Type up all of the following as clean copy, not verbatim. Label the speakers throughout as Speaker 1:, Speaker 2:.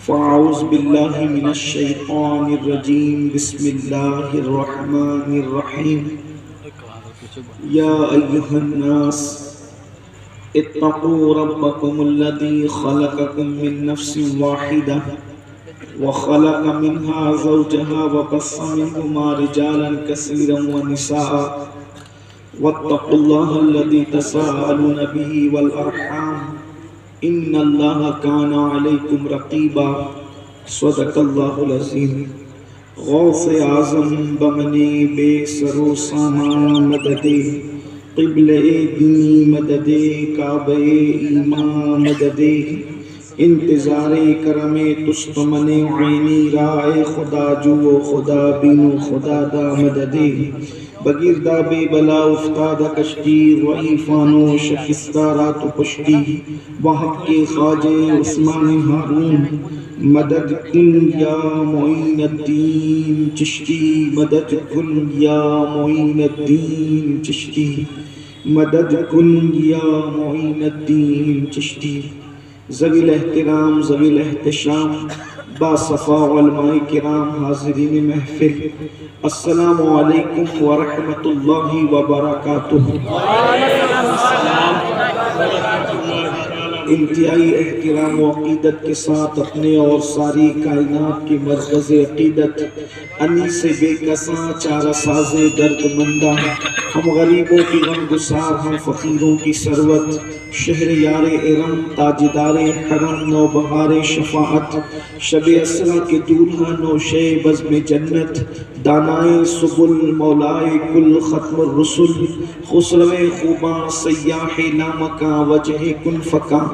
Speaker 1: فاعوذ باللہ من الشیطان الرجیم بسم اللہ الرحمن الرحیم یا ایہا الناس اتقوا ربکم الذی خلقکم من نفس واحدہ وخلق منها زوجها وبث منهما رجالا كثيرا ونساء واتقوا الله الذي تساءلون به والأرحام إن الله كان عليكم رقيبا صدق الله العظيم غوث اعظم بمنی بے سرو سامان مددے قبلِ دینی مددے کعبہ ایمان مددے انتظار کرم تستمن عینی رائے خدا جو خدا بینو خدا دا مددے بگیردہ بے بلا افتادہ کشتی ضعیفانو شکستہ رات و پشتی وحق کے خواجہ عثمان ہارون مدد کن یا معین الدین چشتی مدد کن یا معین الدین چشتی مدد کن یا معین الدین چشتی ذوی الاحترام ذوی الاحتشام باصفا علماء کرام حاضرین محفل السلام علیکم ورحمۃ اللہ وبرکاتہ۔ انتہائی احترام و عقیدت کے ساتھ اپنے اور ساری کائنات کی مرکز عقیدت انیس بے کساں چارہ ساز درد مندہ ہم غریبوں کی غم گسار ہم فقیروں کی ثروت شہر یار ارم تاجدار حرم نوبہار شفاعت شب اسرا کے دولہا نوشے بزم جنت دانائے سبل مولائے کل ختم الرسل خسرو خوباں سیاح لامکاں وجہ کن فکاں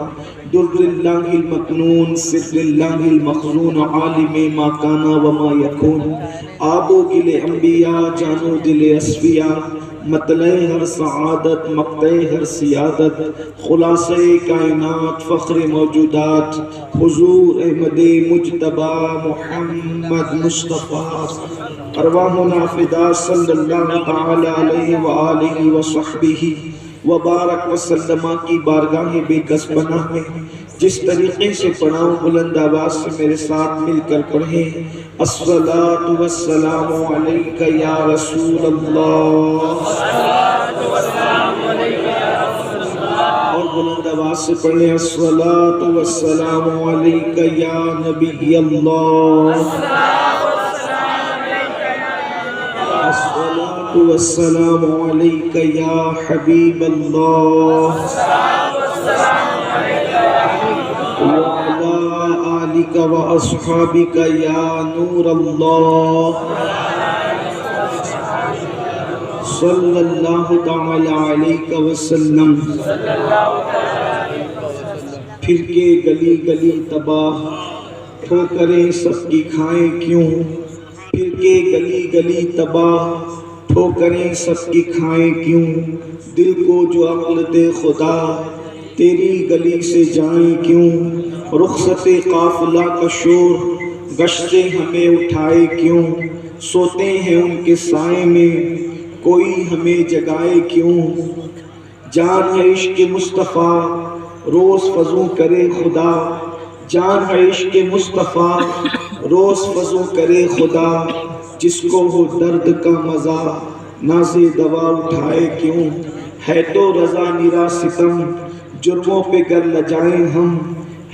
Speaker 1: در اللہ المکنون سر اللہ المخزون عالم ما کانا وما یکون آب و گل انبیاء جانو دل اسفیاء مطلع ہر سعادت مقطع ہر سیادت خلاصہ کائنات فخر موجودات حضور احمد مجتبی محمد مصطفیٰ ارواحنا فدا صلی اللہ تعالی علیہ وآلہ وصحبہ وبارک وسلم کی بارگاہ بے کس پناہ میں جس طریقے سے پڑھاؤں بلند آواز سے میرے ساتھ مل کر پڑھیں الصلاۃ والسلام علیک یا رسول اللہ اور بلند آواز سے پڑھیں الصلاۃ والسلام علیک یا نبی اللہ الصلاۃ والسلام علیک یا حبیب اللہ وعلی آلک و اصحابک یا نور اللہ صلی اللہ تعالی علیہ وسلم۔ پھر کے گلی گلی تباہ ٹھوکریں سب کی کھائیں کیوں پھر کے گلی گلی تباہ ٹھوکریں سب کی کھائیں کیوں دل کو جو عقل دے خدا تیری گلی سے جائیں کیوں رخصت قافلہ کا شور گشتے ہمیں اٹھائے کیوں سوتے ہیں ان کے سائے میں کوئی ہمیں جگائے کیوں جان ہے عشق مصطفیٰ روز فضوں کرے خدا جان ہے عشق مصطفیٰ روز فضوں کرے خدا جس کو ہو درد کا مزہ ناز دوا اٹھائے کیوں ہے تو رضا نرا ستم جرموں پہ گر لجائیں ہم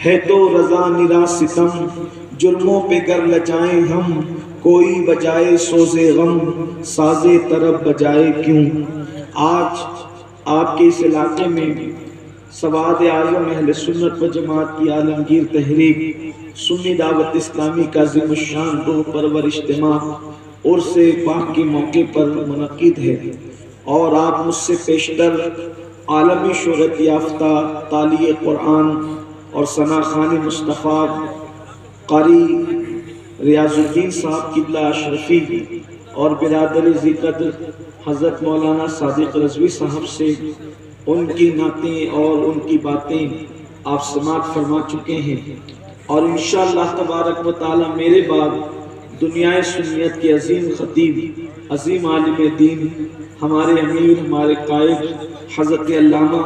Speaker 1: ہے تو رضا نرا ستم جرموں پہ گر لجائیں ہم کوئی بجائے سوز غم ساز طرب بجائے کیوں آج آپ کے اس علاقے میں سواد اعظم اہل سنت و جماعت کی عالمگیر تحریک سنی دعوت اسلامی کا عظیم الشان روح پرور اجتماع عرس پاک کے موقع پر منعقد ہے اور آپ مجھ سے پیشتر عالمی شہرت یافتہ طالی قرآن اور ثنا خوان مصطفیٰ قاری ریاض الدین صاحب قبلہ اشرفی اور برادر ذی قدر حضرت مولانا صادق رضوی صاحب سے ان کی نعتیں اور ان کی باتیں آپ سماعت فرما چکے ہیں اور انشاءاللہ تبارک و تعالی میرے بعد دنیا سنیت کے عظیم خطیب عظیم عالم دین ہمارے امیر ہمارے قائد حضرت علامہ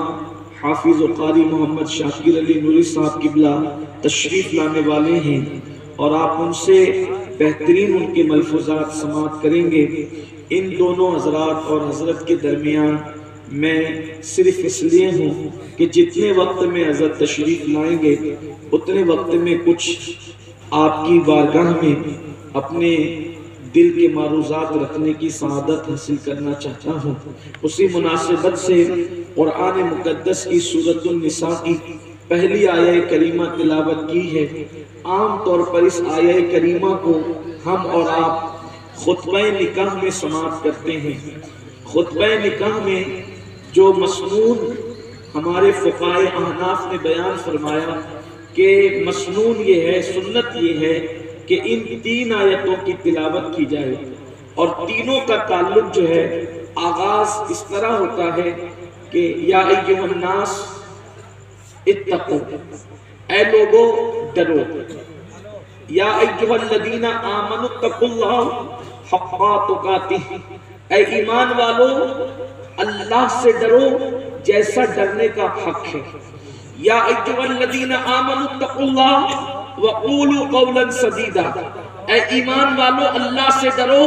Speaker 1: حافظ و قاری محمد شاکر علی نوری صاحب قبلہ تشریف لانے والے ہیں اور آپ ان سے بہترین ان کے ملفوظات سماعت کریں گے۔ ان دونوں حضرات اور حضرت کے درمیان میں صرف اس لیے ہوں کہ جتنے وقت میں حضرت تشریف لائیں گے اتنے وقت میں کچھ آپ کی بارگاہ میں اپنے دل کے معروضات رکھنے کی سعادت حاصل کرنا چاہتا ہوں۔ اسی مناسبت سے قرآن مقدس کی سورۃ النساء کی پہلی آیہ کریمہ تلاوت کی ہے۔ عام طور پر اس آیہ کریمہ کو ہم اور آپ خطبہ نکاح میں سماعت کرتے ہیں۔ خطبہ نکاح میں جو مسنون ہمارے فقہائے احناف نے بیان فرمایا کہ مسنون یہ ہے، سنت یہ ہے کہ ان 3 آیتوں کی تلاوت کی جائے، اور تینوں کا تعلق جو ہے آغاز اس طرح ہوتا ہے کہ یا ایھا الناس اتقوا، اے لوگو ڈرو، یا ایھا الذین آمنوا اتقوا اللہ حق تقاتہ، اے ایمان والو اللہ سے ڈرو جیسا ڈرنے کا حق ہے۔ یا ایھا الذین آمنوا اتقوا اللہ وقولوا قولا سدیدا، اے ایمان والو اللہ سے ڈرو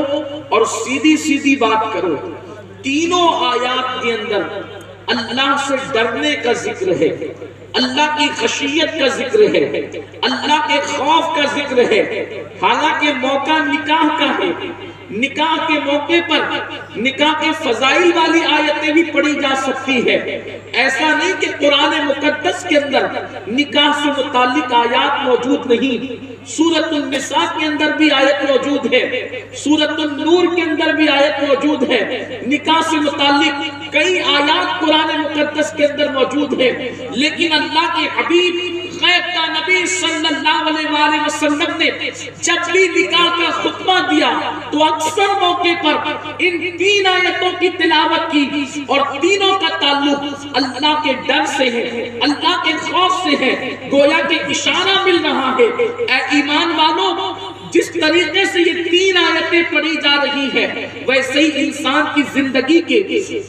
Speaker 1: اور سیدھی سیدھی بات کرو۔ تینوں آیات کے اندر اللہ سے ڈرنے کا ذکر ہے، اللہ کی خشیت کا ذکر ہے، اللہ کے خوف کا ذکر ہے۔ حالانکہ موقع نکاح کا ہے، نکاح کے موقع پر نکاح کے فضائل والی آیتیں بھی پڑھی جا سکتی ہے۔ ایسا نہیں کہ قرآن مقدس کے اندر نکاح سے متعلق آیات موجود نہیں، سورۃ النساء کے اندر بھی آیت موجود ہے، سورۃ النور کے اندر بھی آیت موجود ہے، نکاح سے متعلق کئی آیات قرآن مقدس کے اندر موجود ہے۔ لیکن اللہ کے حبیب غیب کا نبی صلی اللہ علیہ وآلہ وسلم نے جب بھی نکاح کا خطبہ دیا تو اکثر موقع پر ان 3 آیتوں کی تلاوت کی، اور تینوں کا تعلق اللہ کے ڈر سے ہے، اللہ کے خوف سے ہے۔ گویا کہ اشارہ مل رہا ہے اے ایمان والو، جس طریقے سے یہ 3 آیتیں پڑھی جا رہی ہے ویسے ہی انسان کی زندگی کے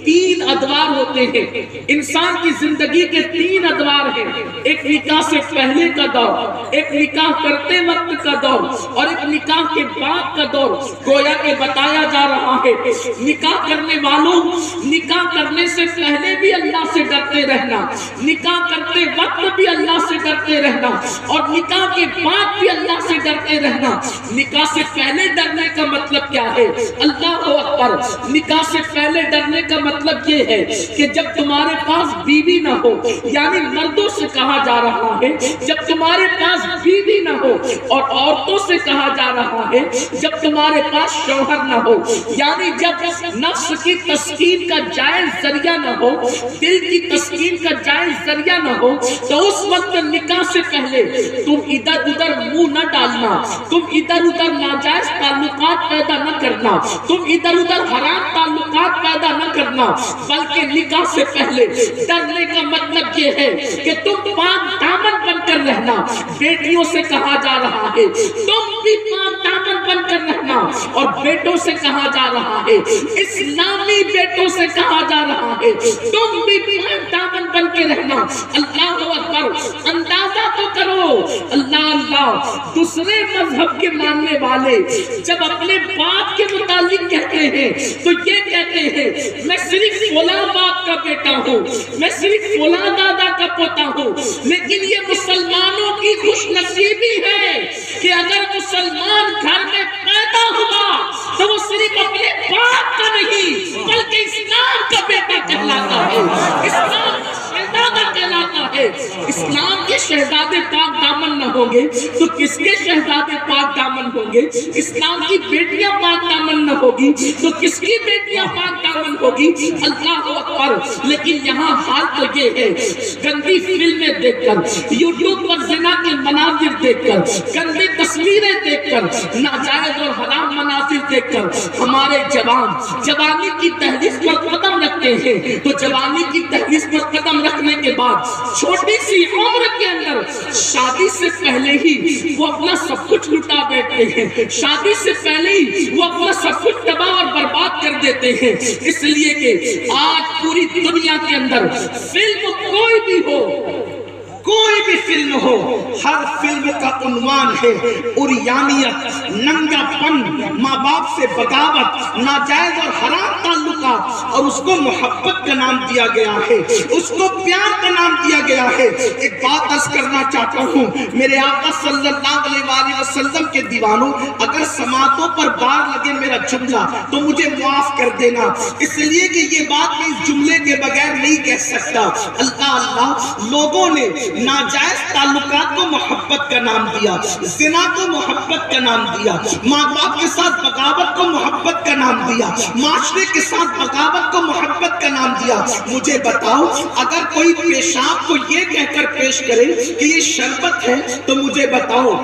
Speaker 1: 3 ادوار ہوتے ہیں۔ انسان کی زندگی کے 3 ادوار ہیں، ایک نکاح سے پہلے کا دور، ایک نکاح کرتے وقت کا دور، اور ایک نکاح کے بعد کا دور۔ گویا کہ بتایا جا رہا ہے نکاح کرنے والوں، نکاح کرنے سے پہلے بھی اللہ سے ڈرتے رہنا، نکاح کرتے وقت بھی اللہ سے ڈرتے رہنا، اور نکاح کے بعد بھی اللہ سے ڈرتے رہنا۔ نکاح سے پہلے ڈرنے کا مطلب کیا ہے؟ اللہ اکبر! نکاح سے پہلے ڈرنے کا مطلب یہ ہے کہ جب تمہارے پاس بیوی نہ ہو، یعنی مردوں سے کہا جا رہا ہے جب تمہارے پاس بیوی نہ ہو، اور عورتوں سے کہا جا رہا ہے جب تمہارے پاس شوہر نہ ہو، یعنی جب نفس کی تسکین کا جائز ذریعہ نہ ہو، دل کی تسکین کا جائز ذریعہ نہ ہو، تو اس وقت نکاح سے پہلے تم ادھر ادھر منہ نہ ڈالنا، تم ادھر ادھر ناجائز تعلقات پیدا نہ کرنا، تم ادھر ادھر حرام تعلقات پیدا نہ کرنا، بلکہ نکاح سے پہلے ڈرنے کا مطلب یہ ہے کہ تم پاک دامن بن کر رہنا۔ بیٹیوں سے کہا جا رہا ہے تم بھی پاک دامن بن کر رہنا، اور بیٹوں سے کہا جا رہا ہے، اسلامی بیٹوں سے کہا جا رہا ہے تم بھی پاک دامن بن کے رہنا۔ اللہ اکبر! اندازہ تو کرو، اللہ اللہ! دوسرے مذہب کے ماننے والے جب اپنے باپ کے متعلق کہتے ہیں تو یہ کہتے ہیں میں صرف فلاں باپ کا بیٹا ہوں، میں صرف فلاں دادا کا پوتا ہوں۔ لیکن یہ مسلمانوں کی خوش نصیبی ہے کہ اگر مسلمان گھر میں پیدا ہوا تو وہ صرف اپنے باپ کا نہیں بلکہ اسلام کا بیٹا کہلاتا ہے، اسلام کا شہزادہ کہلاتا ہے۔ اسلام کے شہزادے پاک دامن نہ ہوں گے تو کس کے شہزادے پاک دامن ہوں گے؟ اسلام کی بیٹیاں پاک دامن نہ ہوگی تو کس کی بیٹیاں پاک دامن ہوگی؟ اللہ اکبر! لیکن یہاں حال تو یہ ہے، گندی فلمیں دیکھ کر، یوٹیوب پر زنا کے مناظر دیکھ کر، گندی تصویریں دیکھ کر، ناجائز اور حرام مناظر دیکھ کر ہمارے جوان جوانی کی دہلیز پر قدم رکھتے
Speaker 2: لگتے ہیں تو جوانی کی دہلیز پر قدم رکھنے کے بعد چھوٹی سی عمر کے اندر شادی سے پہلے ہی وہ اپنا سب کچھ لٹا بیٹھتے ہیں، شادی سے پہلے ہی وہ اپنا سب کچھ تباہ اور برباد کر دیتے ہیں۔ اس لیے کہ آج پوری دنیا کے اندر فلم کوئی بھی ہو، کوئی بھی فلم ہو، ہر فلم کا عنوان ہے عریانیت، ننگا پن، ماں باپ سے بغاوت، ناجائز اور حرام تعلقات، اور اس کو محبت کا نام دیا گیا ہے، اس کو پیار کا نام دیا گیا ہے۔ ایک بات عرض کرنا چاہتا ہوں میرے آقا صلی اللہ علیہ وآلہ وسلم کے دیوانوں، اگر سماعتوں پر بار لگے میرا جملہ تو مجھے معاف کر دینا، اس لیے کہ یہ بات میں اس جملے کے بغیر نہیں کہہ سکتا۔ اللہ لوگوں نے ناجائز تعلقات کو محبت کا نام دیا، زنا کو محبت کا نام دیا، ماں باپ کے ساتھ بغاوت کو محبت کا نام دیا، معاشرے کے ساتھ بغاوت کو محبت کا نام دیا۔ مجھے بتاؤ اگر کوئی پیشاب کو یہ کہہ کر پیش کرے کہ یہ شربت ہے تو مجھے بتاؤ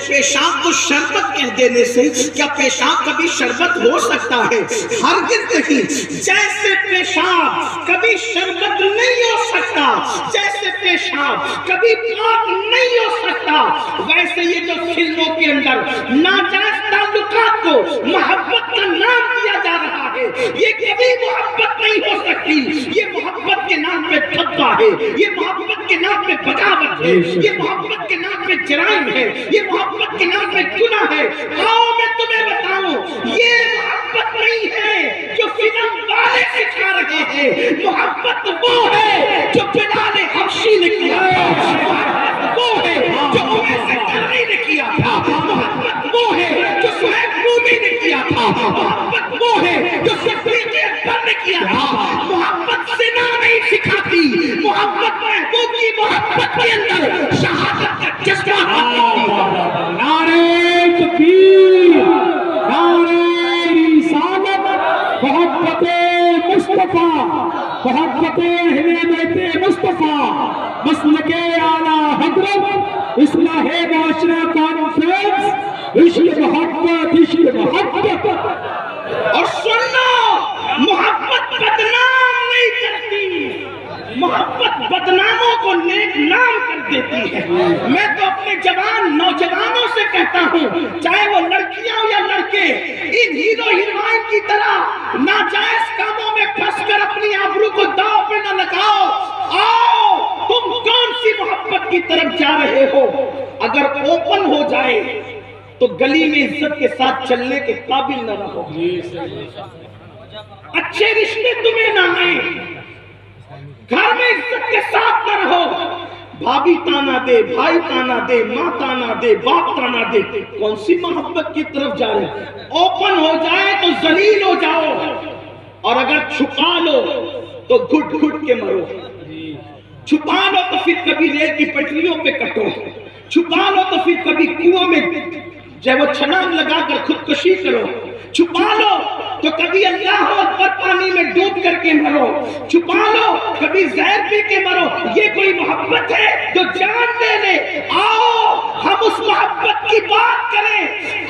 Speaker 2: پیشاب کو شربت کہہ دینے سے کیا پیشاب کبھی شربت ہو سکتا ہے؟ ہرگز نہیں۔ جیسے پیشاب کبھی شربت نہیں ہو سکتا، جیسے پیشاب کبھی پاک نہیں ہو سکتا، ویسے یہ جو فلموں کے اندر ناجائز تعلقات کو محبت کا نام دیا جا رہا ہے، یہ کبھی محبت نہیں ہو سکتی۔ یہ محبت کے نام پہ دھبا ہے، یہ محبت کے نام پہ بغاوت ہے، یہ محبت کے نام پہ جرائم ہے، یہ محبت کے نام پہ گناہ ہے۔ آؤ میں تمہیں بتاؤں، یہ محبت نہیں ہے جو فلم والے سکھا رہے ہیں، محبت وہ ہے جو بلال حبشی نے کیا تھا، محبت وہ ہے جو اویس قرنی نے کیا تھا، محبت وہ ہے جو صہیب رومی نے کیا تھا، محبت وہ ہے جو صدیق اکبر نے کیا تھا۔ محبت زنا نہیں سکھاتی، محبت محبوب کی محبت کے اندر شہادت کا جذبہ ہے۔
Speaker 3: نعرہ تکبیر، نعرہ رسالت، محبت مصطفیٰ، محبت اہل بیت مصطفیٰ، مسلک اعلیٰ حضرت، اصلاح معاشرہ کانفرنس، عشق محبت، عشق محبت۔
Speaker 2: اور سنو، محبت بدنام نہیں کرتی، محبت بدناموں کو نیک نام کر دیتی ہے۔ میں تو اپنے جوان نوجوانوں سے کہتا ہوں، چاہے وہ لڑکیاں ہو یا لڑکے، ان ہیرو ہیروئن کی طرح ناجائز کاموں میں پھنس کر اپنی آبرو کو داؤ پہ نہ لگاؤ۔ آؤ، تم کون سی محبت کی طرف جا رہے ہو؟ اگر اوپن ہو جائے تو گلی میں عزت کے ساتھ چلنے کے قابل نہ رہو، اچھے رشتے تمہیں نہ آئیں، گھر میں عزت کے ساتھ نہ رہو، بھابی تانا دے، بھائی تانا دے، ماں تانا دے، باپ تانا دے، کون سی محبت کی طرف جا رہے ہیں؟ اوپن ہو جائے تو ذلیل ہو جاؤ، اور اگر چھپا لو تو گھٹ گھٹ کے مرو، چھپا لو تو پھر کبھی ریل کی پٹریوں پہ کٹو، چھپا لو تو پھر کبھی کنویں میں جب وہ چھلانگ لگا کر خودکشی کرو، چھپا لو تو کبھی اللہ اکبر پانی میں ڈوب کر کے مرو، چھپا لو کبھی زہر پی کے مرو۔ یہ کوئی محبت ہے جو جان دے لے؟ آؤ ہم اس محبت کی بات کریں۔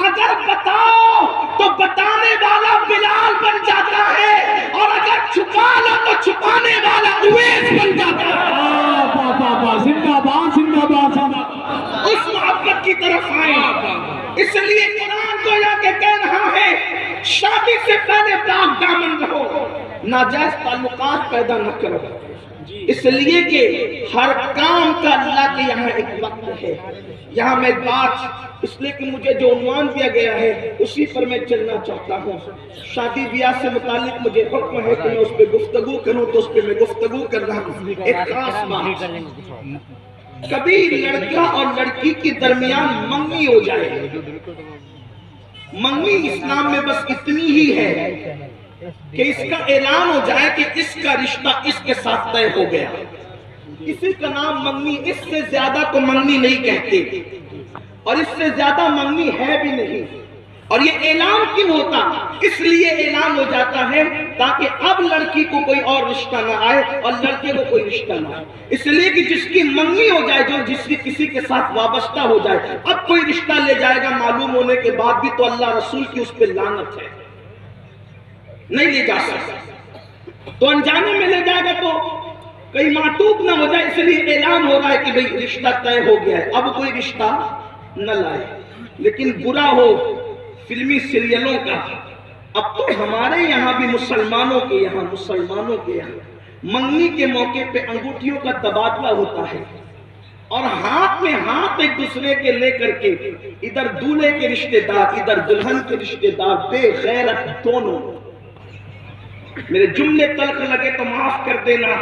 Speaker 2: اگر بتاؤ تو بتانے والا بلال بن جاتا ہے، اور اگر چھپا لو تو چھپانے والا اویس بن جاتا ہے۔
Speaker 3: زندہ باد، زندہ باد، زندہ باد۔
Speaker 2: اس محبت کی طرف آئیں۔ اس لیے قرآن کو یا کہ کہہ رہا ہے شادی سے پہلے پاک دامن رہو، ناجائز تعلقات پیدا نہ کرو، اس لیے کہ ہر کام کا اللہ کے یہاں ایک وقت ہے۔ یہاں میں بات اس لیے کہ مجھے جو عنوان دیا گیا ہے اسی پر میں چلنا چاہتا ہوں۔ شادی بیاہ سے متعلق مجھے حکم ہے کہ میں اس پہ گفتگو کروں تو اس پہ میں گفتگو کر رہا ہوں۔ ایک خاص بات، کبھی لڑکا اور لڑکی کے درمیان منگنی ہو جائے، منگنی اسلام میں بس اتنی ہی ہے کہ اس کا اعلان ہو جائے کہ اس کا رشتہ اس کے ساتھ طے ہو گیا، اسی کا نام منگنی۔ اس سے زیادہ کو منگنی نہیں کہتے، اور اس سے زیادہ منگنی ہے بھی نہیں۔ اور یہ اعلان کیوں ہوتا؟ اس لیے اعلان ہو جاتا ہے تاکہ اب لڑکی کو کوئی اور رشتہ نہ آئے اور لڑکے کو کوئی رشتہ نہ آئے، اس لیے کہ جس کی منگنی ہو جائے، جو جس کی کسی کے ساتھ وابستہ ہو جائے، اب کوئی رشتہ لے جائے گا معلوم ہونے کے بعد بھی تو اللہ رسول کی اس پہ لعنت ہے، نہیں لے جا سکتا۔
Speaker 1: تو انجانے میں لے جائے گا تو کئی معتوب نہ ہو جائے، اس لیے اعلان ہو رہا ہے کہ بھئی رشتہ طے ہو گیا ہے، اب کوئی رشتہ نہ لائے۔ لیکن برا ہو فلمی سیریلوں کا، اب تو ہمارے یہاں بھی مسلمانوں کے یہاں منگنی کے موقع پہ انگوٹھیوں کا تبادلہ ہوتا ہے، اور ہاتھ میں ہاتھ ایک دوسرے کے لے کر کے ادھر دولہے کے رشتہ دار ادھر دلہن کے رشتہ دار، بے غیرت دونوں۔ میرے جملے تلخ لگے تو معاف کر دینا،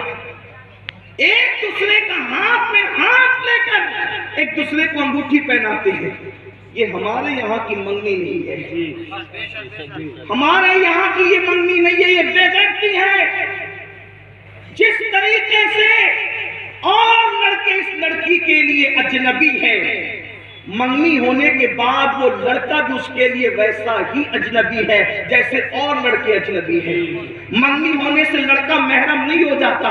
Speaker 1: ایک دوسرے کا ہاتھ میں ہاتھ لے کر ایک دوسرے کو انگوٹھی پہناتے ہیں۔ یہ ہمارے یہاں کی منگنی نہیں ہے، ہمارے یہاں کی یہ منگنی نہیں ہے، یہ بے غیرتی ہے۔ جس طریقے سے اور لڑکے اس لڑکی کے لیے اجنبی ہے، منگنی ہونے کے بعد وہ لڑکا بھی اس کے لیے ویسا ہی اجنبی ہے جیسے اور لڑکے اجنبی ہیں۔ منگنی ہونے سے لڑکا محرم نہیں ہو جاتا،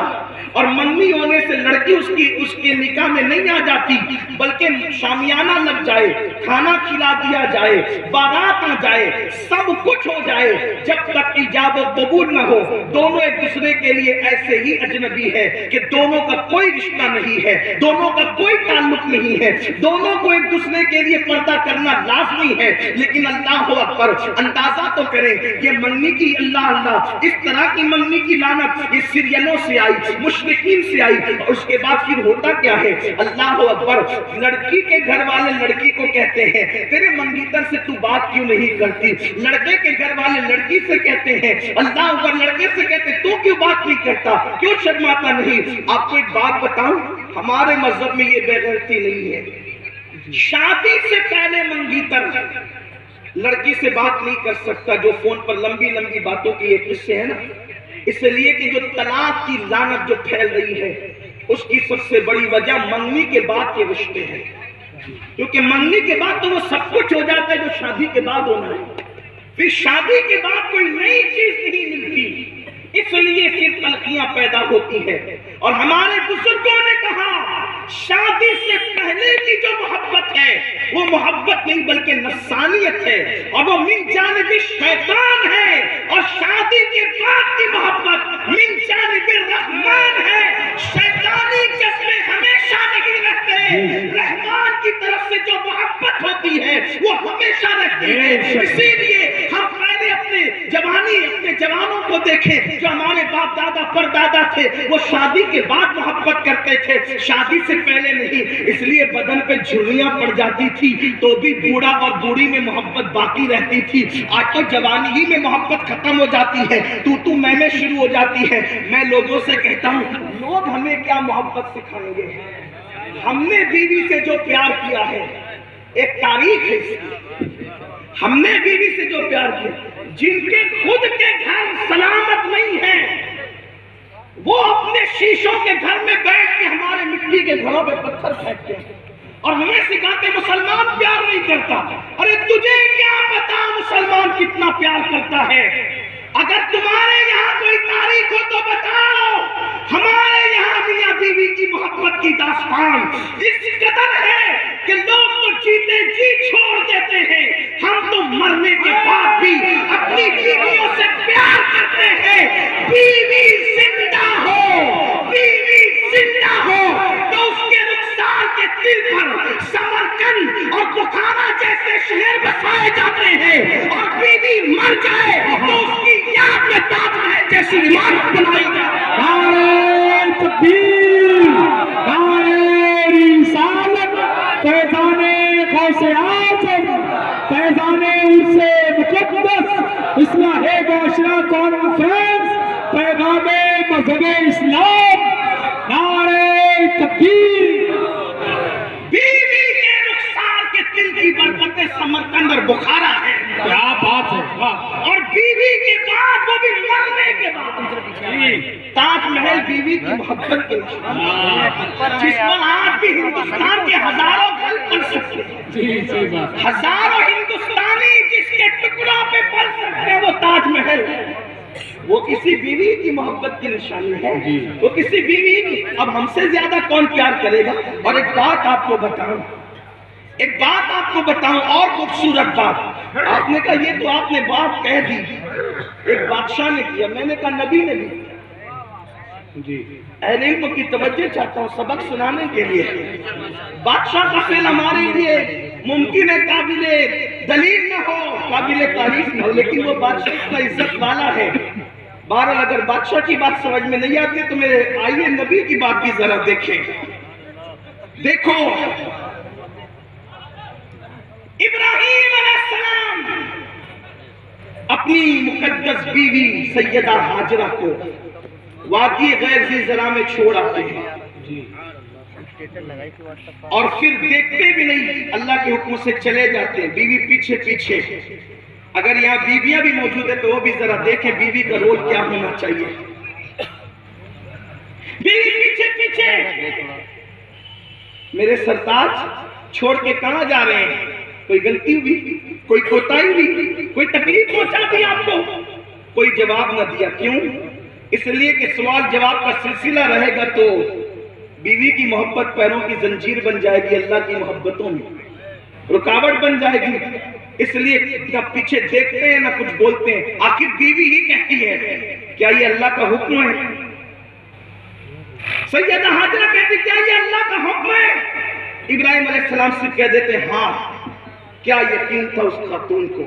Speaker 1: اور منگنی ہونے سے لڑکی اس کے نکاح میں نہیں آ جاتی، بلکہ شامیانہ لگ جائے، کھانا کھلا دیا جائے، بارات آ جائے، سب کچھ ہو جائے، جب تک ایجاب و قبول نہ ہو دونوں ایک دوسرے کے لیے ایسے ہی اجنبی ہے کہ دونوں کا کوئی رشتہ نہیں ہے، دونوں کا کوئی تعلق نہیں ہے، دونوں کو ایک دوسرے کے لیے پردہ کرنا لازمی ہے۔ لیکن اللہ اکبر، اندازہ تو کریں یہ منگنی کی اللہ اللہ اس طرح کی منگنی کی لعنت اس سیریلوں سے آئی، مشرکین سے آئی، اور اس کے بعد پھر ہوتا کیا ہے؟ اللہ اکبر، لڑکی کے گھر والے لڑکی کو کہتے ہیں تیرے منگیتر سے تو بات کیوں نہیں کرتی، لڑکے کے گھر والے لڑکی سے کہتے ہیں اللہ اکبر، لڑکے سے کہتے ہیں تو کیوں بات نہیں کرتا، کیوں شرماتا نہیں۔ آپ کو ایک بات بتاؤں، ہمارے مذہب میں یہ بے غیرتی نہیں ہے۔ شادی سے پہلے منگیتر لڑکی سے بات نہیں کر سکتا، جو فون پر لمبی لمبی باتوں کی یہ قصے ہیں نا، اس لیے کہ جو طلاق کی لعنت جو پھیل رہی ہے اس کی سب سے بڑی وجہ منگنی کے بعد کے رشتے ہیں، کیونکہ منگنی کے بعد تو وہ سب کچھ ہو جاتا ہے جو شادی کے بعد ہونا ہے، پھر شادی کے بعد کوئی نئی چیز نہیں ملتی، اس لیے پھر تلخیاں پیدا ہوتی ہیں۔ اور ہمارے بزرگوں نے کہا شادی سے پہلے کی جو محبت ہے وہ محبت نہیں بلکہ نفسانیت ہے، اور وہ من جانب شیطان ہے، اور شادی کے بعد کی محبت من جانب رحمان ہے۔ شیطانی جذبے ہمیشہ نہیں رہتے، رحمان کی طرف سے جو محبت ہوتی ہے وہ ہمیشہ رہتی ہے۔ اسی لیے ہم پہلے اپنے جوانوں کو دیکھیں جو ہمارے باپ دادا پر دادا تھے، وہ شادی کے بعد محبت کرتے تھے، شادی سے پہلے نہیں، اس لیے بدن پہ جھریاں پڑ جاتی تھی تو بھی بوڑھا اور بوڑھی میں محبت باقی رہتی تھی۔ آج تو جوانی ہی میں محبت ختم ہو جاتی ہے، تو میں شروع ہو جاتی ہے۔ میں لوگوں سے کہتا ہوں لوگ ہمیں کیا محبت سکھائیں گے؟ ہم نے بیوی سے جو پیار کیا ہے ایک تاریخ ہے، ہم نے بیوی سے جو پیار کیا، جن کے خود کے گھر سلامت نہیں ہیں وہ اپنے شیشوں کے گھر میں بیٹھ کے ہمارے مٹی کے گھروں پہ پتھر پھینکتے ہیں اور ہمیں سکھاتے مسلمان پیار نہیں کرتا۔ ارے تجھے کیا پتا مسلمان کتنا پیار کرتا ہے؟ اگر تمہارے یہاں کوئی تاریخ ہو تو بتاؤ۔ ہمارے یہاں میاں بیوی کی محبت کی داستان اس قدر ہے کہ لوگ تو جیتے جی چھوڑ دیتے ہیں، ہم تو مرنے کے بعد بھی اپنی بیویوں سے پیار کرتے ہیں۔ بیوی زندہ ہو، بیوی زندہ ہو تو اس کے رخسار کے دل پر سمرقند اور بخارا جیسے شہر بسائے جاتے ہیں، اور بیوی مر جائے تو اس کی یاد میں تاج محل جیسی عمارت بنائی جائے۔
Speaker 3: نعرہ تکبیر، نعرہ رسالت، فیضان غوث اعظم، فیضان عرس مقدس، اصلاح معاشرہ کانفرنس، پیغام مذہب اسلام، نعرہ تکبیر۔
Speaker 1: بیوی کے رخسار کے دل کی برکتیں سمرقند اور بخارا ہے،
Speaker 3: کیا بات ہے،
Speaker 1: اور بیوی کے بعد وہ بھی مرنے کے بعد تاج محل بیوی کی محبت کے نشان ہے، جس پر آج بھی ہندوستان کے ہزاروں گھر پل سکتے ہیں، ہزاروں ہندوستانی جس کے ٹکڑوں پہ پل سکتے ہیں، وہ تاج محل ہے۔ وہ کسی بیوی کی محبت کی نشانی ہے، وہ کسی بیوی کی۔ اب ہم سے زیادہ کون پیار کرے گا؟ اور ایک بات آپ کو بتاؤں، اور خوبصورت بات، آپ نے کہا یہ تو آپ نے بات کہہ دی، ایک بادشاہ نے کیا، میں نے کہا نبی نے بھی،
Speaker 2: اہل علم کی توجہ چاہتا ہوں سبق سنانے کے لیے. بادشاہ کا فعل ہمارے لیے ممکن ہے قابل دلیل نہ ہو، قابل تعریف نہ ہو، لیکن وہ بادشاہ اتنا عزت والا ہے. بہرحال اگر بادشاہ کی بات سمجھ میں نہیں آتی تو میرے آئیے نبی کی بات بھی ذرا دیکھیں. دیکھو ابراہیم علیہ السلام اپنی مقدس بیوی سیدہ ہاجرہ کو وادی غیر ذی زرع میں چھوڑ آتے ہیں اور پھر دیکھتے بھی نہیں، اللہ کے حکم سے چلے جاتے ہیں، بیوی پیچھے پیچھے. اگر یہاں بیویاں بھی موجود ہیں تو وہ بھی ذرا دیکھیں بیوی کا رول کیا ہونا چاہیے. بیوی پیچھے پیچھے. میرے سرتاج چھوڑ کے کہاں جا رہے ہیں؟ کوئی غلطی ہوئی، کوئی کوتاہی ہوئی، کوئی تکلیف پہنچا دی آپ کو؟ کوئی جواب نہ دیا. کیوں؟ اس لیے کہ سوال جواب کا سلسلہ رہے گا تو بیوی کی محبت پیروں کی زنجیر بن جائے گی، اللہ کی محبتوں میں رکاوٹ بن جائے گی. اس لیے نہ پیچھے دیکھتے ہیں نہ کچھ بولتے ہیں. آخر بیوی ہی کہتی ہے کیا یہ اللہ کا حکم ہے؟ سیدہ ہاجرہ کہتی کیا یہ اللہ کا حکم ہے؟ ابراہیم علیہ السلام سے کہہ دیتے ہاں. کیا یقین تھا اس خاتون کو؟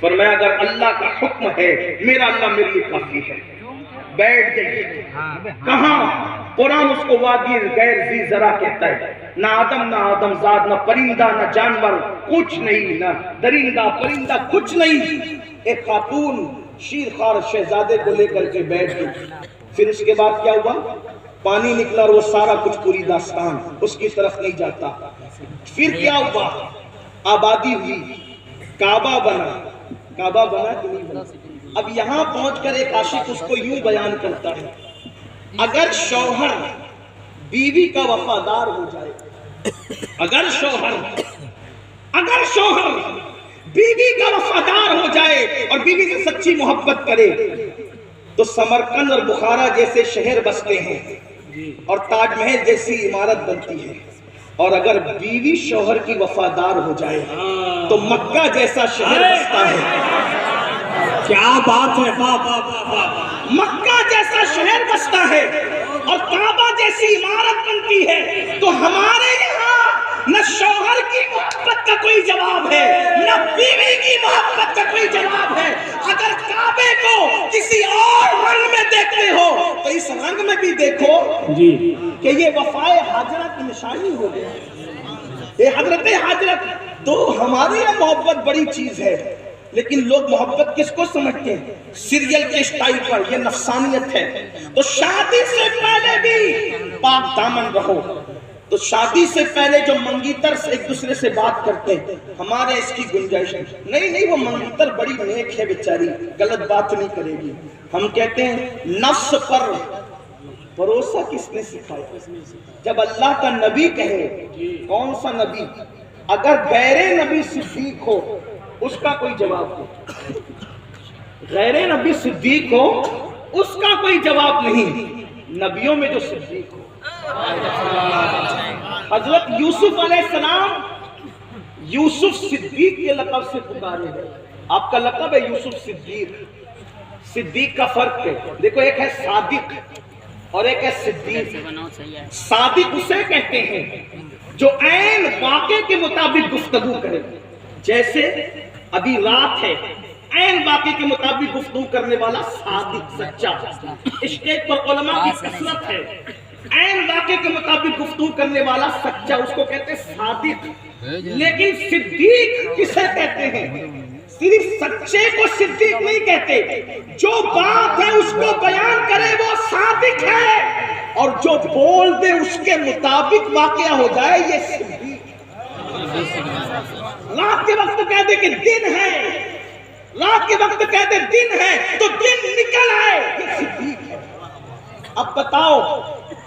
Speaker 2: فرمایا اگر اللہ کا حکم ہے میرا اللہ میرے لیے کافی ہے. بیٹھ گئی. کہاں؟ قرآن اس کو وادی غیر ذی زرع کہتا ہے. نہ آدم نہ آدم زاد، نہ پرندہ نہ جانور، کچھ نہیں، نہ درندہ پرندہ کچھ نہیں. ایک خاتون شیرخوار شہزادے کو لے کر کے بیٹھ گئی. پھر اس کے بعد کیا ہوا؟ پانی نکلا اور وہ سارا کچھ پوری داستان اس کی طرف نہیں جاتا. پھر کیا ہوا؟ آبادی ہوئی، کعبہ بنا. کعبہ بنا کہ نہیں بنا؟ اب یہاں پہنچ کر ایک عاشق اس کو یوں بیان کرتا ہے اگر شوہر بیوی کا وفادار ہو جائے، اگر شوہر بیوی کا وفادار ہو جائے اور بیوی سے سچی محبت کرے تو سمرقند اور بخارا جیسے شہر بستے ہیں اور تاج محل جیسی عمارت بنتی ہے. اور اگر بیوی شوہر کی وفادار ہو جائے تو مکہ جیسا شہر بستا ہے.
Speaker 3: کیا بات ہے!
Speaker 2: مکہ جیسا شہر بستا ہے اور کعبہ جیسی عمارت بنتی ہے. تو ہمارے یہاں نہ شوہر کی محبت کا کوئی جواب ہے نہ بیوی کی محبت کا کوئی جواب ہے. اگر کعبے کو کسی اور رنگ میں دیکھتے ہو تو اس رنگ میں بھی دیکھو کہ یہ وفائے ہاجرہ کی نشانی ہو گئی. یہ حضرت ہاجرہ. تو ہمارے یہاں محبت بڑی چیز ہے لیکن لوگ محبت کس کو سمجھتے ہیں؟ سیریل کے اسٹائل پر. یہ نفسانیت ہے. تو شادی سے پہلے بھی پاک دامن رہو. تو شادی سے پہلے جو منگیتر سے ایک دوسرے سے بات کرتے ہیں ہمارے اس کی گنجائش نہیں. وہ منگیتر بڑی نیک ہے بیچاری، غلط بات نہیں کرے گی. ہم کہتے ہیں نفس پر بھروسہ کس نے سکھایا؟ جب اللہ کا نبی کہے. کون سا نبی؟ اگر غیر نبی صدیق ہو اس کا کوئی جواب ہو، غیر نبی صدیق ہو اس کا کوئی جواب نہیں. نبیوں میں جو صدیق ہو. حضرت یوسف علیہ السلام یوسف صدیق کے لقب سے پکارے گئے. آپ کا لقب ہے یوسف صدیق. صدیق کا فرق ہے. دیکھو ایک ہے صادق اور ایک ہے صدیق. صادق اسے کہتے ہیں جو عین واقعے کے مطابق گفتگو کرے. جیسے ابھی رات ہے، عین واقعے کے مطابق گفتگو کرنے والا صادق سچا. اسٹیج پر علماء کی کثرت ہے. عین واقعے کے مطابق گفتگو کرنے والا سچا، اس کو کہتے ہیں صادق. لیکن صدیق کسے کہتے ہیں؟ صرف سچے کو صدیق نہیں کہتے. جو بات ہے اس کو بیان کرے وہ صادق ہے اور جو بول دے اس کے مطابق واقعہ ہو جائے یہ صدیق. رات کے وقت کہہ دے کہ دن ہے، رات کے وقت کہہ دے دن ہے تو دن نکل آئے، یہ صدیق ہے. اب بتاؤ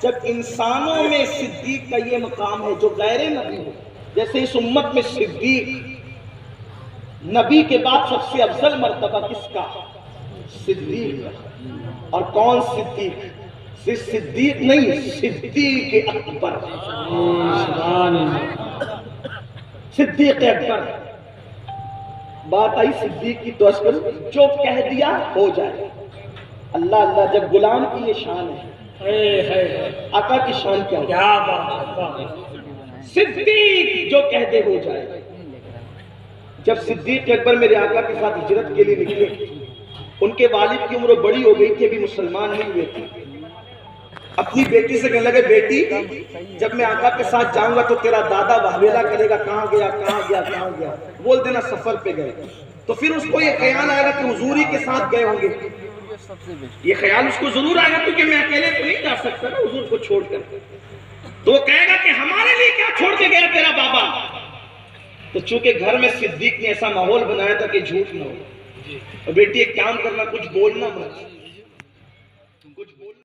Speaker 2: جب انسانوں میں صدیق کا یہ مقام ہے جو غیر نبی ہو، جیسے اس امت میں صدیق نبی کے بعد سب سے افضل مرتبہ کس کا؟ صدیق. اور کون صدیق؟ صرف صدیق نہیں، صدیق اکبر. صدیق اکبر. بات آئی صدیق کی تو جو کہہ دیا ہو جائے. اللہ اللہ جب غلام کی یہ شان ہے
Speaker 1: آقا کی شان کیا ہے؟
Speaker 3: کیا بات ہے.
Speaker 1: صدیق جو کہہ دے ہو جائے. جب صدیق اکبر میرے آقا کے ساتھ ہجرت کے لیے نکلے، ان کے والد کی عمر بڑی ہو گئی تھی، ابھی مسلمان نہیں ہوئے تھے. اپنی بیٹی سے کہنے لگے بیٹی جب میں آقا کے ساتھ جاؤں گا تو تیرا دادا واویلا کرے گا کہاں گیا کہاں گیا کہاں گیا، بول دینا سفر پہ گئے. تو پھر اس کو یہ خیال آئے گا کہ حضور ہی کے ساتھ گئے ہوں گے. یہ خیال اس کو ضرور آئے گا کیونکہ میں اکیلے تو نہیں جا سکتا نا حضور کو چھوڑ کر. تو وہ کہے گا کہ ہمارے لیے کیا چھوڑ کے گیا تیرا بابا. تو چونکہ گھر میں صدیق نے ایسا ماحول بنایا تھا کہ جھوٹ نہ ہو. بیٹی ایک کام کرنا، کچھ بولنا مت.